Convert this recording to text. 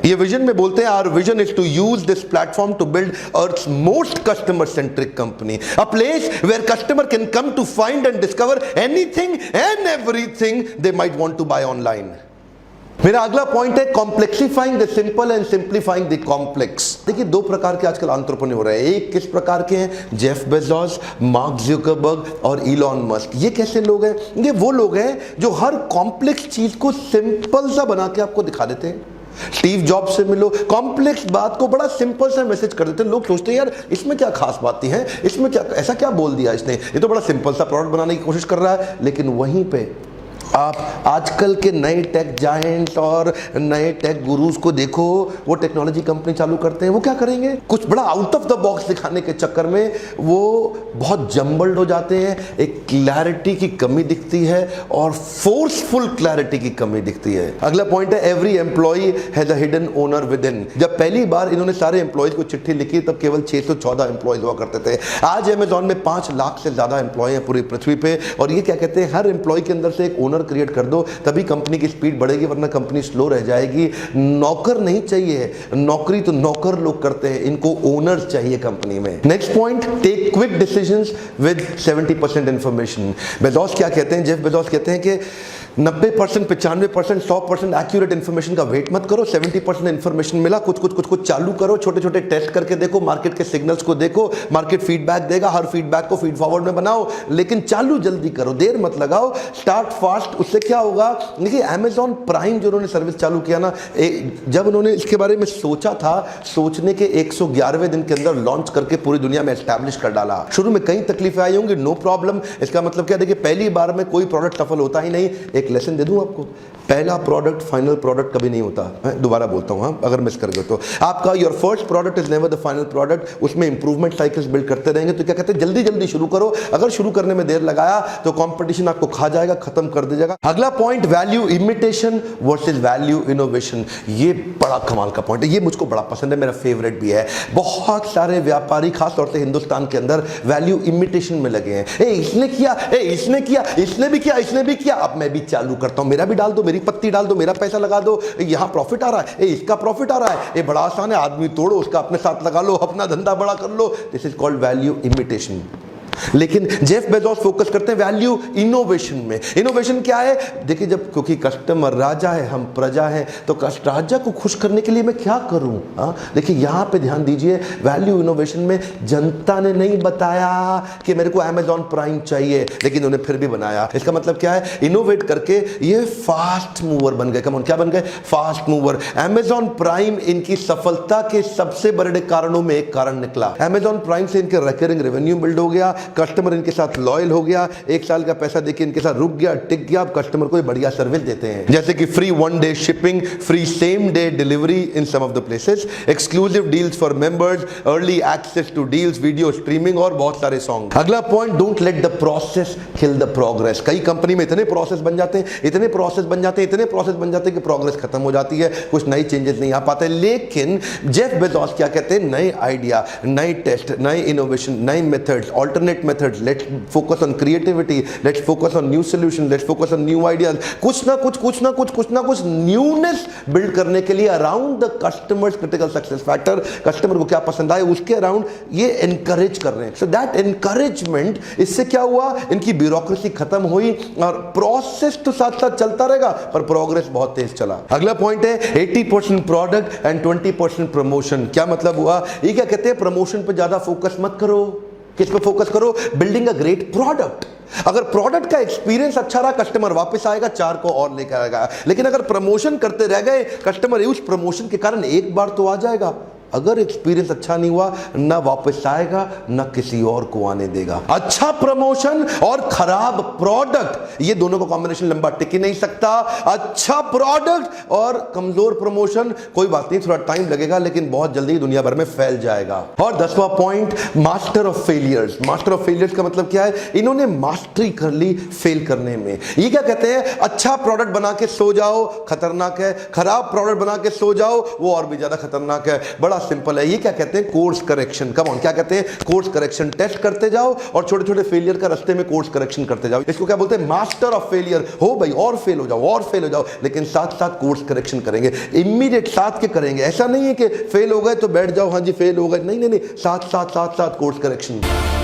ये विजन में बोलते हैं our vision is to use this platform to build Earth's most customer centric company, a place where customer can come to find and discover anything and everything they might want to buy online. मेरा अगला point है complexifying the simple and simplifying the complex. देखिए दो प्रकार के आजकल entrepreneur हैं। एक किस प्रकार के हैं? जेफ बेजोस, मार्क जुकरबर्ग और इलॉन मस्क। ये कैसे लोग हैं? ये वो लोग हैं जो हर कॉम्प्लेक्स चीज को सिंपल सा बना के आपको दिखा देते हैं। स्टीव जॉब्स से मिलो, कॉम्प्लेक्स बात को बड़ा सिंपल सा मैसेज कर देते हैं। लोग सोचते हैं यार इसमें क्या खास बातें हैं, इसमें क्या ऐसा क्या बोल दिया इसने, ये तो बड़ा सिंपल सा प्रोडक्ट बनाने की कोशिश कर रहा है। लेकिन वहीं पे आप आजकल के नए टेक जायंट्स और नए टेक गुरुज को देखो, वो टेक्नोलॉजी कंपनी चालू करते हैं, वो क्या करेंगे? कुछ बड़ा आउट ऑफ द बॉक्स दिखाने के चक्कर में वो बहुत जम्बल्ड हो जाते हैं, एक क्लैरिटी की कमी दिखती है और फोर्सफुल क्लैरिटी की कमी दिखती है। अगला पॉइंट है every employee has a hidden owner with in. जब पहली बार इन्होंने सारे एम्प्लॉयज को चिट्ठी लिखी तब केवल 614 एम्प्लॉयज हुआ करते थे। आज अमेजॉन में 5 लाख से ज्यादा एम्प्लॉय हैं पूरी पृथ्वी पे। और ये क्या कहते हैं, हर एम्प्लॉय के अंदर से एक ओनर क्रिएट कर दो तभी कंपनी की स्पीड बढ़ेगी, वरना कंपनी स्लो रह जाएगी। नौकर नहीं चाहिए, नौकरी तो नौकर लोग करते हैं, इनको ओनर्स चाहिए कंपनी में। Next point, take quick decisions with 70% information. Bezos क्या कहते हैं? जेफ बेजोस कहते हैं कि 90%, 95%, 100% एक्यूरेट इंफॉर्मेशन का वेट मत करो। 70% इंफॉर्मेशन मिला, कुछ चालू करो, छोटे छोटे टेस्ट करके देखो, मार्केट के सिग्नल्स को देखो, मार्केट फीडबैक देगा, हर फीडबैक को फीड फॉरवर्ड में बनाओ, लेकिन चालू जल्दी करो, देर मत लगाओ, स्टार्ट फास्ट। उससे क्या होगा? देखिए अमेजॉन प्राइम जो उन्होंने सर्विस चालू किया ना, जब उन्होंने इसके बारे में सोचा था, सोचने के 111वें दिन के अंदर लॉन्च करके पूरी दुनिया में एस्टैब्लिश कर डाला। शुरू में कई तकलीफें आई होंगी, नो प्रॉब्लम। इसका मतलब क्या? देखिए पहली बार में कोई प्रोडक्ट सफल होता ही नहीं। एक लेसन दे दूं आपको, पहला प्रोडक्ट फाइनल प्रोडक्ट कभी नहीं होता। मैं दोबारा बोलता हूं, हाँ, अगर मिस कर गए तो आपका your first product is never the final product. उसमें इंप्रूवमेंट साइकिल्स बिल्ड करते रहेंगे। तो क्या कहते हैं, जल्दी जल्दी शुरू करो। अगर शुरू करने में देर लगाया तो कंपटीशन आपको खा जाएगा, खत्म कर दीजिएगा। अगला point, value imitation versus value innovation. ये बड़ा कमाल का पॉइंट है, ये मुझको बड़ा पसंद है, मेरा फेवरेट भी है। बहुत सारे व्यापारी खासतौर से हिंदुस्तान के अंदर वैल्यू इमिटेशन में लगे हैं। इसने किया, इसने किया, इसने भी किया, इसने भी किया, अब मैं भी चालू करता हूं, मेरा भी डाल दो, मेरी पत्ती डाल दो, मेरा पैसा लगा दो, यहां प्रॉफिट आ रहा है, इसका प्रॉफिट आ रहा है, ये बड़ा आसान है, आदमी तोड़ो, उसका अपने साथ लगा लो, अपना धंधा बड़ा कर लो। This is called value imitation. लेकिन जेफ बेजोस फोकस करते हैं वैल्यू इनोवेशन में। इनोवेशन क्या है? देखिए जब, क्योंकि कस्टमर राजा है, हम प्रजा हैं, तो राजा को खुश करने के लिए मैं क्या करूं? देखिए यहां पे ध्यान दीजिए, वैल्यू इनोवेशन में जनता ने नहीं बताया कि मेरे को अमेजॉन प्राइम चाहिए, लेकिन उन्हें फिर भी बनाया। इसका मतलब क्या है? इनोवेट करके ये फास्ट मूवर बन गए। कमॉन, क्या बन गए? Fast mover. अमेजॉन प्राइम इनकी सफलता के सबसे बड़े कारणों में एक कारण निकला। अमेजॉन प्राइम से इनके रिकरिंग रेवेन्यू बिल्ड हो गया, कस्टमर इनके साथ लॉयल हो गया, 1 साल का पैसा देके इनके साथ रुक गया, टिक गया। अब कस्टमर को बढ़िया सर्विस देते हैं, जैसे कि free 1 day shipping, free same day delivery in some of the places, exclusive deals for members, early access to deals, video streaming और बहुत सारे सॉन्ग। अगला point, don't let the process kill the progress. कई company में इतने process बन जाते हैं, इतने प्रोसेस बन जाते हैं, इतने प्रोसेस बन जाते हैं कि प्रोग्रेस खत्म हो जाती है, कुछ नई चेंजेस नहीं आ पाते। लेकिन जेफ बेजोस क्या कहते हैं? नए आइडिया, नए टेस्ट, नए इनोवेशन, नए methods, alternate methods, let's focus on creativity, let's focus on new solutions, let's focus on new ideas। कुछ ना कुछ newness build करने के लिए around the customer's critical success factor, customer को क्या पसंद आए उसके अराउंड ये encourage कर रहे हैं। So that encouragement, इससे क्या हुआ? इनकी ब्यूरोक्रेसी खत्म हुई और प्रोसेस तो साथ साथ चलता रहेगा पर प्रोग्रेस बहुत तेज चला। अगला पॉइंट है 80% प्रोडक्ट एंड 20% प्रमोशन। क्या मतलब हुआ? ये क्या कहते हैं? प्रमोशन पे ज्यादा फोकस मत करो, किस पे फोकस करो? Building a great product. अगर प्रोडक्ट का एक्सपीरियंस अच्छा रहा, कस्टमर वापस आएगा, 4 को और लेकर आएगा। लेकिन अगर प्रमोशन करते रह गए, कस्टमर उस प्रमोशन के कारण एक बार तो आ जाएगा, अगर एक्सपीरियंस अच्छा नहीं हुआ, ना वापस आएगा, ना किसी और को आने देगा। अच्छा प्रमोशन और खराब प्रोडक्ट, ये दोनों का कॉम्बिनेशन लंबा टिक ही नहीं सकता। अच्छा प्रोडक्ट और कमजोर प्रमोशन, कोई बात नहीं, थोड़ा टाइम लगेगा लेकिन बहुत जल्दी दुनिया भर में फैल जाएगा। और 10वां point, master of failures. Master of failures का मतलब क्या है? इन्होंने मास्टरी कर ली फेल करने में। ये क्या कहते हैं? अच्छा प्रोडक्ट बना के सो जाओ, खतरनाक है। खराब प्रोडक्ट बना के सो जाओ, वो और भी ज्यादा खतरनाक है। बड़ा सिंपल है, ये क्या कहते हैं, कोर्स करेक्शन। कम ऑन, क्या कहते हैं, कोर्स करेक्शन। टेस्ट करते जाओ और छोटे छोटे फेलियर का रास्ते में कोर्स करेक्शन करते जाओ। इसको क्या बोलते हैं, मास्टर ऑफ फेलियर। हो भाई, और फेल हो जाओ और फेल हो जाओ, लेकिन साथ साथ कोर्स करेक्शन करेंगे, इमीडिएट साथ के करेंगे। ऐसा नहीं है कि फेल हो गए तो बैठ जाओ, हाँ जी फेल हो गए, नहीं नहीं नहीं, साथ साथ साथ साथ कोर्स करेक्शन।